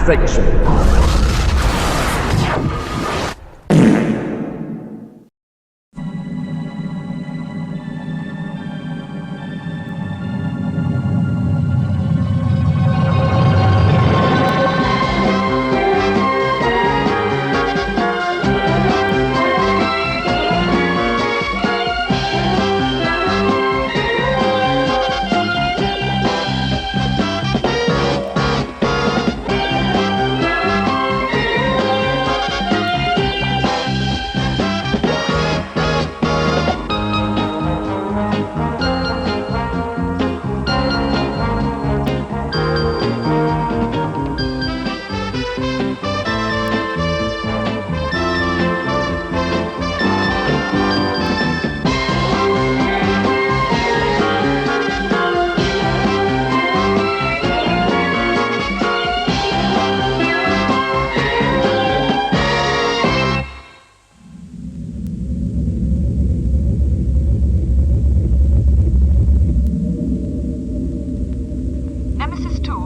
administration.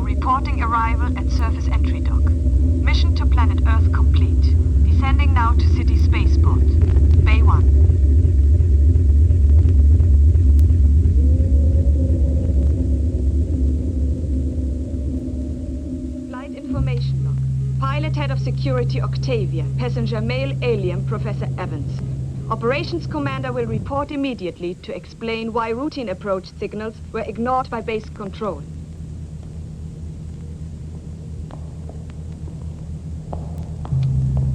Reporting arrival at surface entry dock. Mission to planet Earth complete. Descending now to city spaceport. Bay 1. Flight information log. Pilot head of security Octavia. Passenger male alien Professor Evans. Operations commander will report immediately to explain why routine approach signals were ignored by base control.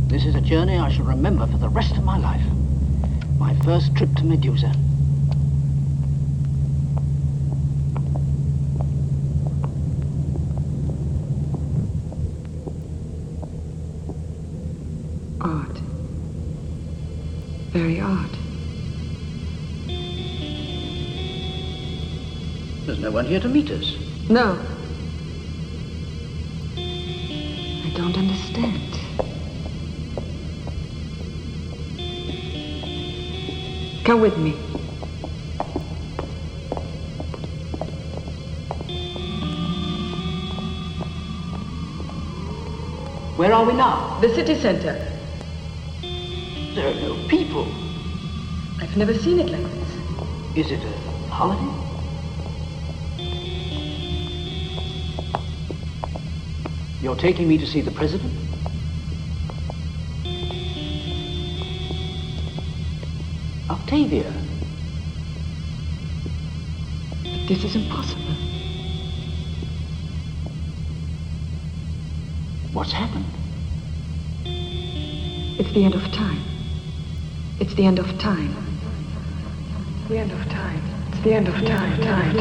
This is a journey I shall remember for the rest of my life. My first trip to Medusa. Odd. Very odd. There's no one here to meet us. No. I don't understand. Come with me. Where are we now? The city center. There are no people. I've never seen it like this. Is it a holiday? You're taking me to see the president? Octavia. But this is impossible. What's happened? It's the end of time. It's the end of time. The end of time. It's the end of time. Time.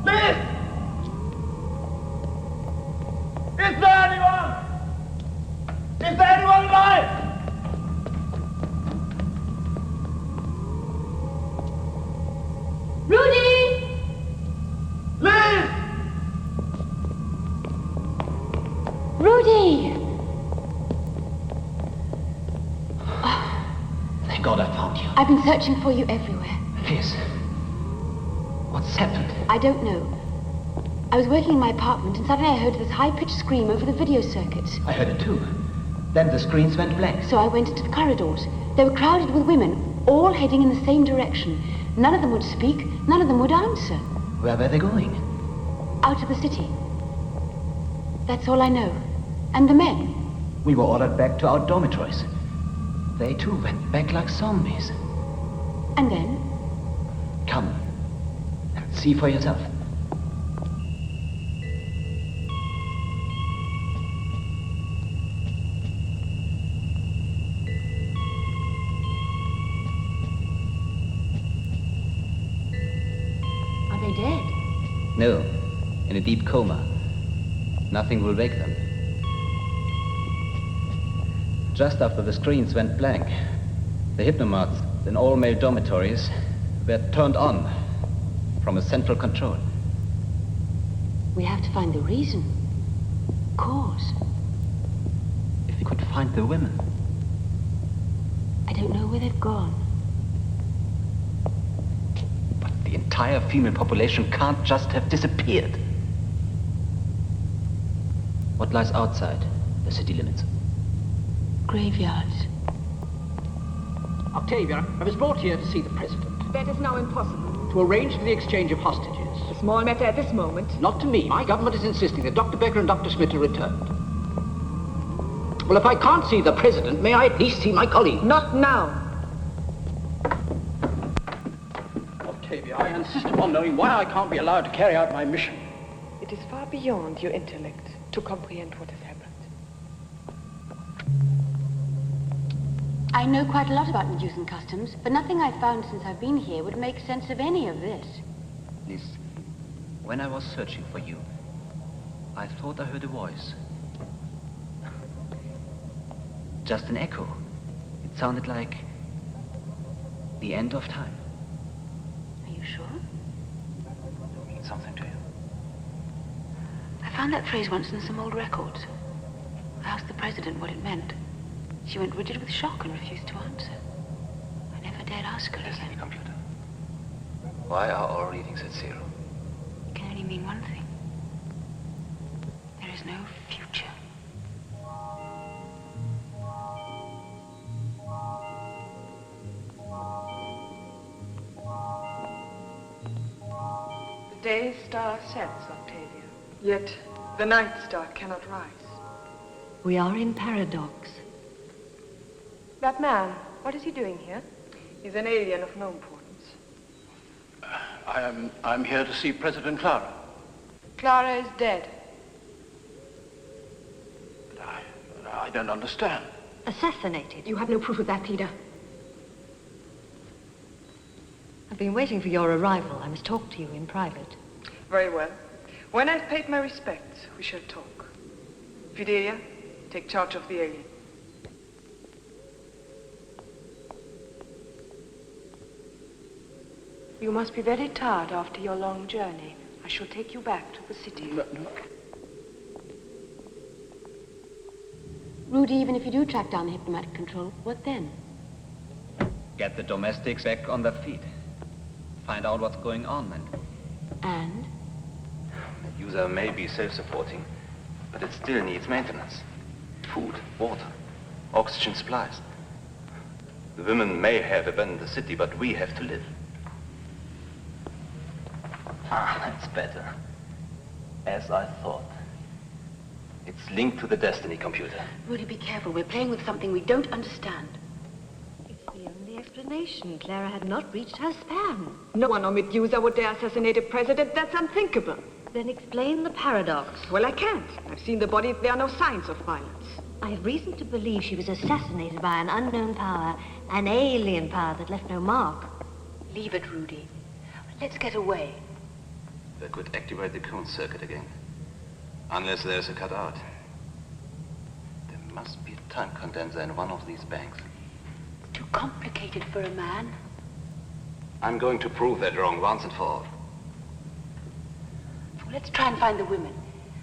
Liz! Is there anyone? Is there anyone alive? Rudy! Liz! Rudy! Thank God I found you. I've been searching for you everywhere. Liz, what's happened? I don't know. I was working in my apartment and suddenly I heard this high-pitched scream over the video circuit. I heard it too. Then the screens went blank. So I went into the corridors. They were crowded with women, all heading in the same direction. None of them would speak, none of them would answer. Where were they going? Out of the city. That's all I know. And the men. We were ordered back to our dormitories. They too went back like zombies. And then? Come and see for yourself. Are they dead? No, in a deep coma. Nothing will wake them. Just after the screens went blank, the hypnomads in all male dormitories were turned on from a central control. We have to find the reason. Cause. If we could find the women. I don't know where they've gone. But the The entire female population can't just have disappeared. What lies outside the city limits? Graveyards. Octavia, I was brought here to see the President, That is now impossible. to arrange for the exchange of hostages. A small matter at this moment. Not to me. My government is insisting that Dr. Becker and Dr. Schmidt are returned. Well, if I can't see the President, may I at least see my colleague? Not now. Octavia, I insist upon knowing why I can't be allowed to carry out my mission. It is far beyond your intellect to comprehend what has happened. I know quite a lot about Medusan customs, but nothing I've found since I've been here would make sense of any of this. Liz, when I was searching for you, I thought I heard a voice. Just an echo. It sounded like the end of time. Are you sure? It means something to you. I found that phrase once in some old records. I asked the President what it meant. She went rigid with shock and refused to answer. I never dared ask her Destiny again. computer. Why are all readings at zero? It can only mean one thing. There is no future. The day star sets, Octavia. Yet the night star cannot rise. We are in paradox. That man, what is he doing here? He's an alien of no importance. I'm here to see President Clara. Clara is dead. But I don't understand. Assassinated. You have no proof of that, Theda. I've been waiting for your arrival. I must talk to you in private. Very well. When I've paid my respects, we shall talk. Fidelia, take charge of the alien. You must be very tired after your long journey. I shall take you back to the city. No. Rudy, even if you do track down the diplomatic control, what then? Get the domestics back on their feet. Find out what's going on And? Medusa may be self-supporting, but it still needs maintenance. Food, water, oxygen supplies. The women may have abandoned the city, but we have to live. That's better. As I thought. It's linked to the Destiny computer. Rudy, be careful. We're playing with something we don't understand. It's the only explanation. Clara had not reached her span. No one on Medusa would dare assassinate a president. That's unthinkable. Then explain the paradox. Well, I can't. I've seen the body. There are no signs of violence. I have reason to believe she was assassinated by an unknown power, an alien power that left no mark. Leave it, Rudy. Let's get away. That could activate the cone circuit again. Unless there's a cutout. There must be a time condenser in one of these banks. Too complicated for a man. I'm going to prove that wrong once and for all. Well, let's try and find the women.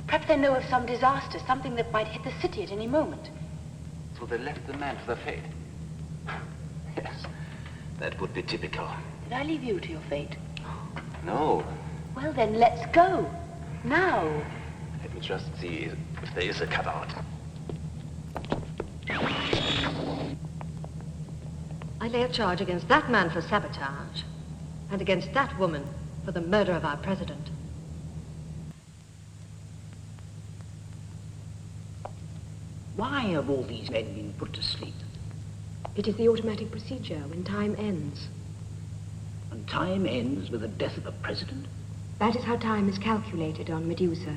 Perhaps they know of some disaster, something that might hit the city at any moment. So they left the man to their fate. Yes, that would be typical. Did I leave you to your fate? No, Well, then, let's go. Now. let me just see if there is a cutout. I lay a charge against that man for sabotage, and against that woman for the murder of our president. Why have all these men been put to sleep? It is the automatic procedure when time ends. And time ends with the death of a president? That is how time is calculated on Medusa,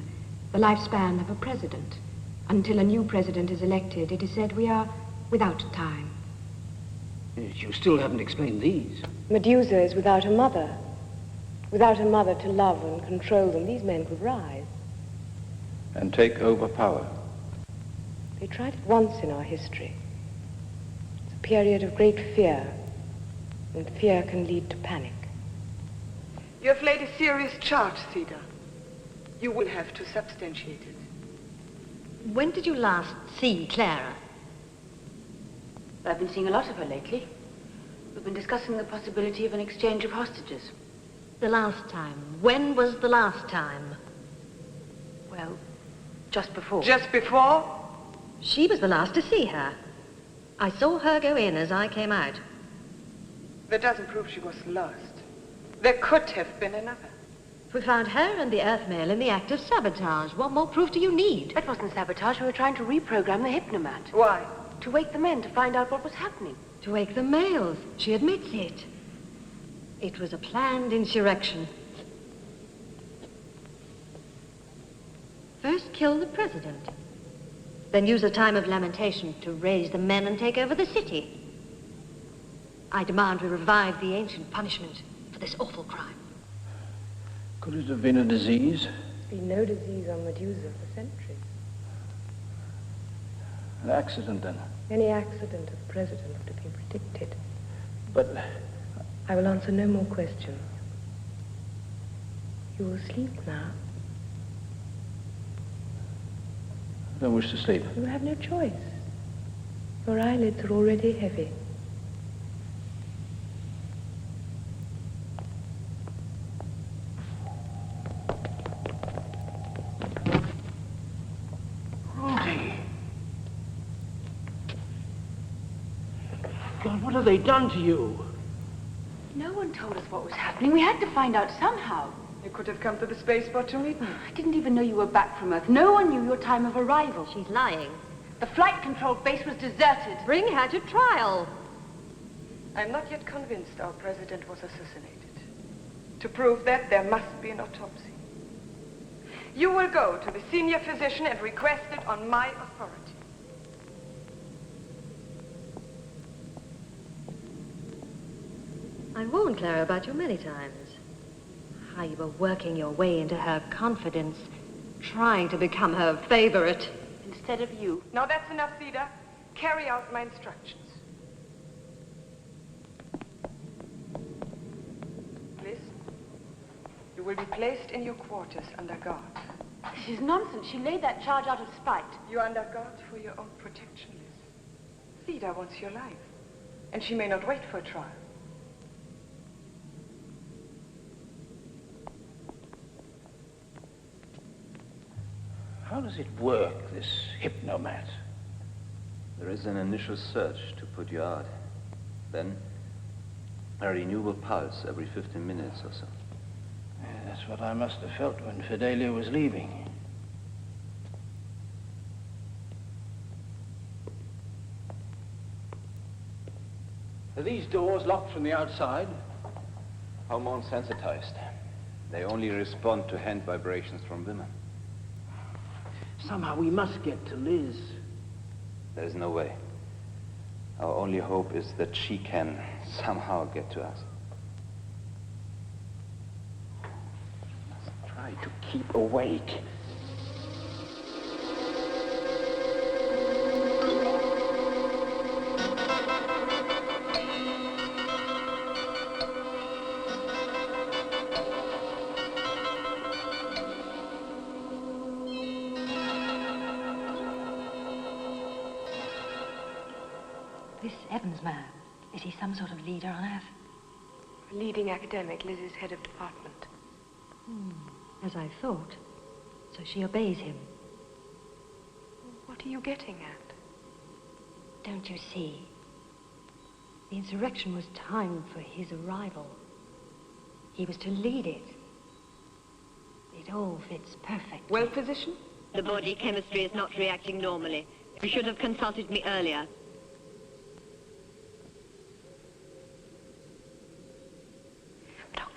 the lifespan of a president. Until a new president is elected, it is said we are without time. Yes, you still haven't explained these. Medusa is without a mother. Without a mother to love and control them, these men could rise. And take over power. They tried it once in our history. It's a period of great fear, and fear can lead to panic. You have laid a serious charge, Theda. You will have to substantiate it. When did you last see Clara? I've been seeing a lot of her lately. We've been discussing the possibility of an exchange of hostages. The last time. When was the last time? Well, just before. Just before? She was the last to see her. I saw her go in as I came out. That doesn't prove she was lost. There could have been another. We found her and the Earth male in the act of sabotage. What more proof do you need? It wasn't sabotage. We were trying to reprogram the hypnomat. Why? To wake the men to find out what was happening. To wake the males. She admits it. It was a planned insurrection. First kill the president. Then use a time of lamentation to raise the men and take over the city. I demand we revive the ancient punishment for this awful crime. Could it have been a disease? There's been no disease on Medusa for centuries. An accident, then? Any accident of the president would have been predicted. But I will answer no more questions. You will sleep now. I don't wish to sleep. You have no choice. Your eyelids are already heavy. Rudy. God, what have they done to you? No one told us what was happening. We had to find out somehow. You could have come to the spaceport to meet me. I didn't even know you were back from Earth. No one knew your time of arrival. She's lying. The flight control base was deserted. Bring her to trial. I'm not yet convinced our president was assassinated. To prove that, there must be an autopsy. You will go to the senior physician and request it on my authority. I warned Clara about you many times. How you were working your way into her confidence, trying to become her favorite. Instead of you. Now that's enough, Theda. Carry out my instructions. Liz, you will be placed in your quarters under guard. This is nonsense. She laid that charge out of spite. You're under guard for your own protection, Liz. Theda wants your life, and she may not wait for a trial. How does it work, this hypnomat? There is an initial surge to put you out. Then, a renewable pulse every 15 minutes or so. Yeah, that's what I must have felt when Fidelia was leaving. Are these doors locked from the outside? Hormone sensitized. They only respond to hand vibrations from women. Somehow we must get to Liz. There's no way. Our only hope is that she can somehow get to us. Try to keep awake. This Evans man, is he some sort of leader on Earth? A leading academic, Liz is head of department. As I thought. So she obeys him. What are you getting at? Don't you see? The insurrection was timed for his arrival. He was to lead it. It all fits perfectly. Well, physician? The body chemistry is not reacting normally. You should have consulted me earlier.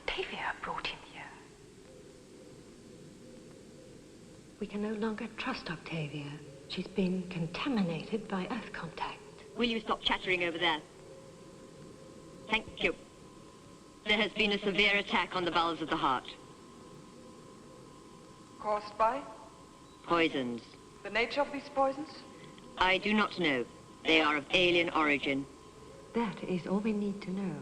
Octavia brought him here. We can no longer trust Octavia. She's been contaminated by Earth contact. Will you stop chattering over there? Thank you. There has been a severe attack on the valves of the heart. Caused by? Poisons. The nature of these poisons? I do not know. They are of alien origin. That is all we need to know.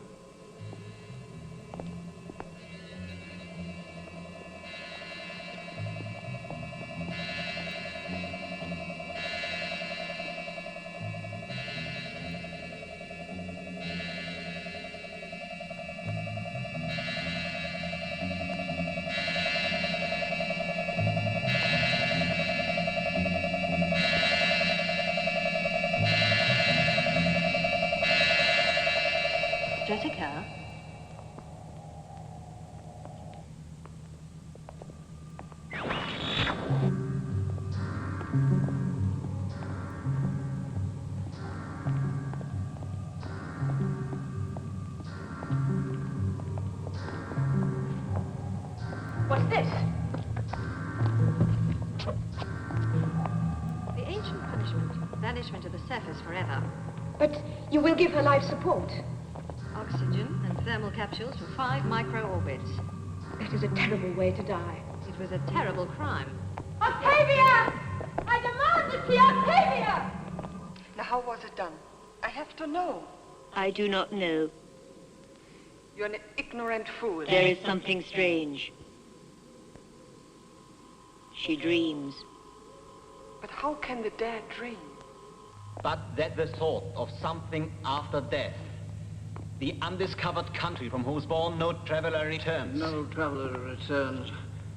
Jessica? What's this? The ancient punishment. Banishment to the surface forever. But you will give her life support. Oxygen and thermal capsules for 5 micro-orbits. That is a terrible way to die. It was a terrible crime. Octavia! I demand to see Octavia! Now, how was it done? I have to know. I do not know. You're an ignorant fool. There is something strange. She dreams. But how can the dead dream? But that the thought of something after death. The undiscovered country from whose bourne no traveler returns. No traveler returns.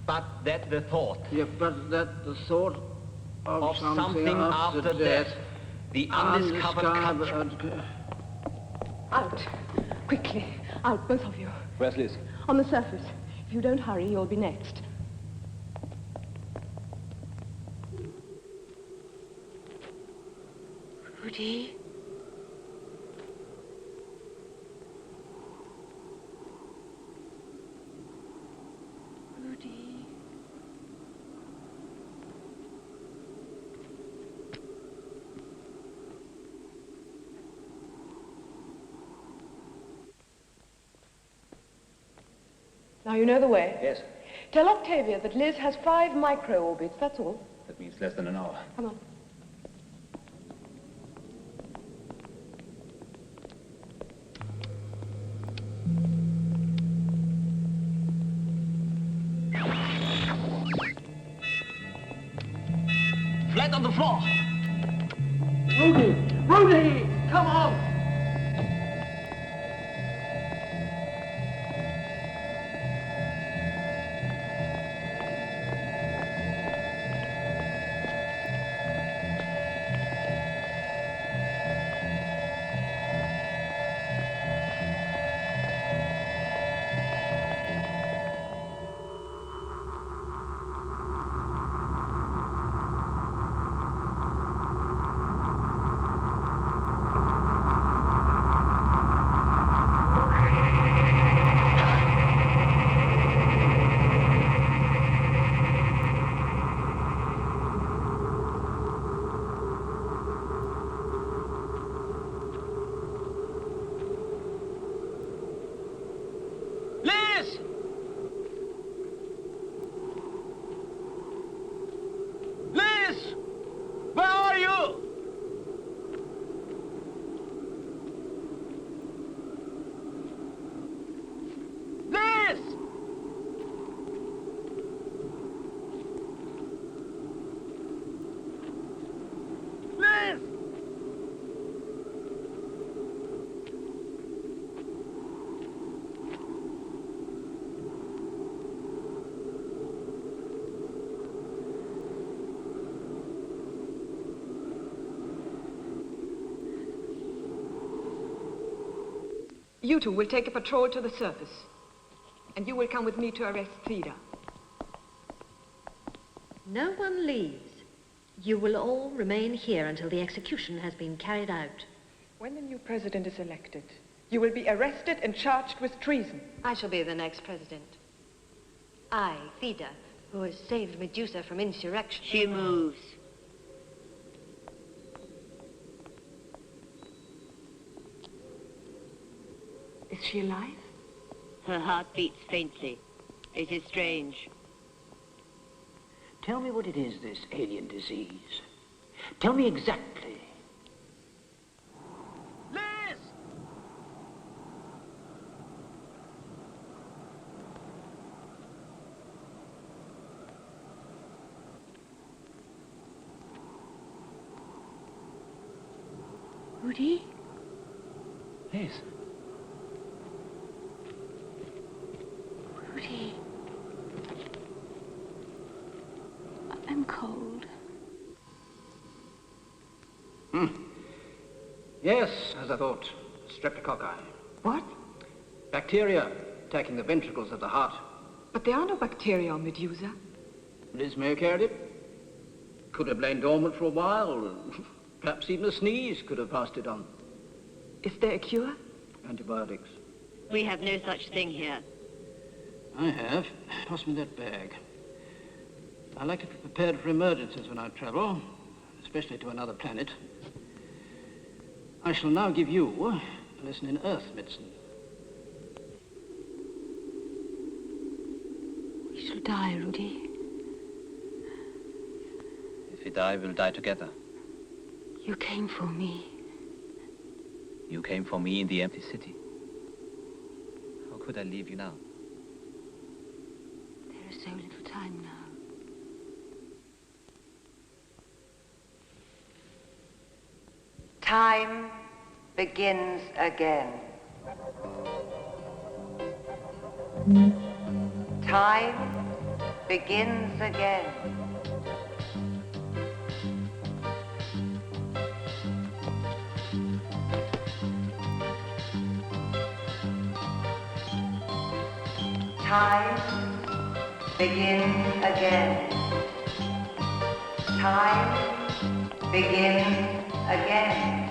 But that the thought. Yeah, but that the thought of something after death. The undiscovered country. Out. Quickly. Out, both of you. Where's Liz? On the surface. If you don't hurry, you'll be next. Rudy? Rudy? Now you know the way. Yes. Tell Octavia that Liz has 5 micro-orbits, that's all. That means less than an hour. Come on. Flat on the floor! Rudy! Rudy! Come on! You two will take a patrol to the surface. And you will come with me to arrest Theda. No one leaves. You will all remain here until the execution has been carried out. When the new president is elected, you will be arrested and charged with treason. I shall be the next president. I, Theda, who has saved Medusa from insurrection. She moves. Is she alive? Her heart beats faintly. It is strange. Tell me what it is, this alien disease. Tell me exactly. Liz! Rudy? Liz. Rudy. I'm cold. Yes, as I thought. Streptococci. What? Bacteria attacking the ventricles of the heart. But there are no bacteria on Medusa. Liz may have carried it. Could have lain dormant for a while. Perhaps even a sneeze could have passed it on. Is there a cure? Antibiotics. We have no such thing here. I have. Pass me that bag. I like to be prepared for emergencies when I travel, especially to another planet. I shall now give you a lesson in Earth medicine. We shall die, Rudy. If we die, we'll die together. You came for me. You came for me in the empty city. How could I leave you now? There is so little time now. Time begins again. Time begins again. Time begins again. Time begins again.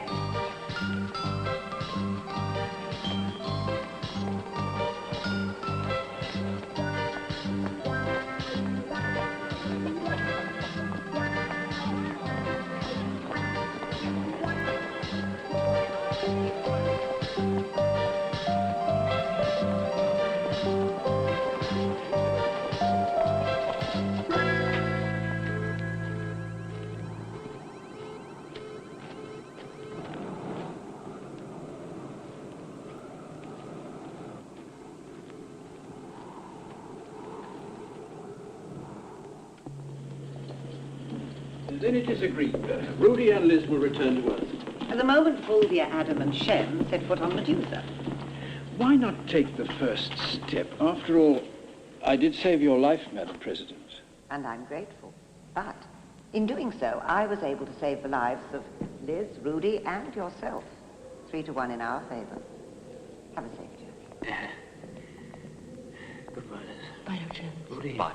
Then it is agreed. Rudy and Liz will return to Earth. At the moment, Fulvia, Adam and Shem set foot on Medusa. Why not take the first step? After all, I did save your life, Madam President. And I'm grateful. But in doing so, I was able to save the lives of Liz, Rudy, and yourself. 3-1 in our favor. Have a safe journey. Goodbye, Liz. Bye, Dr. Evans. Rudy. Bye.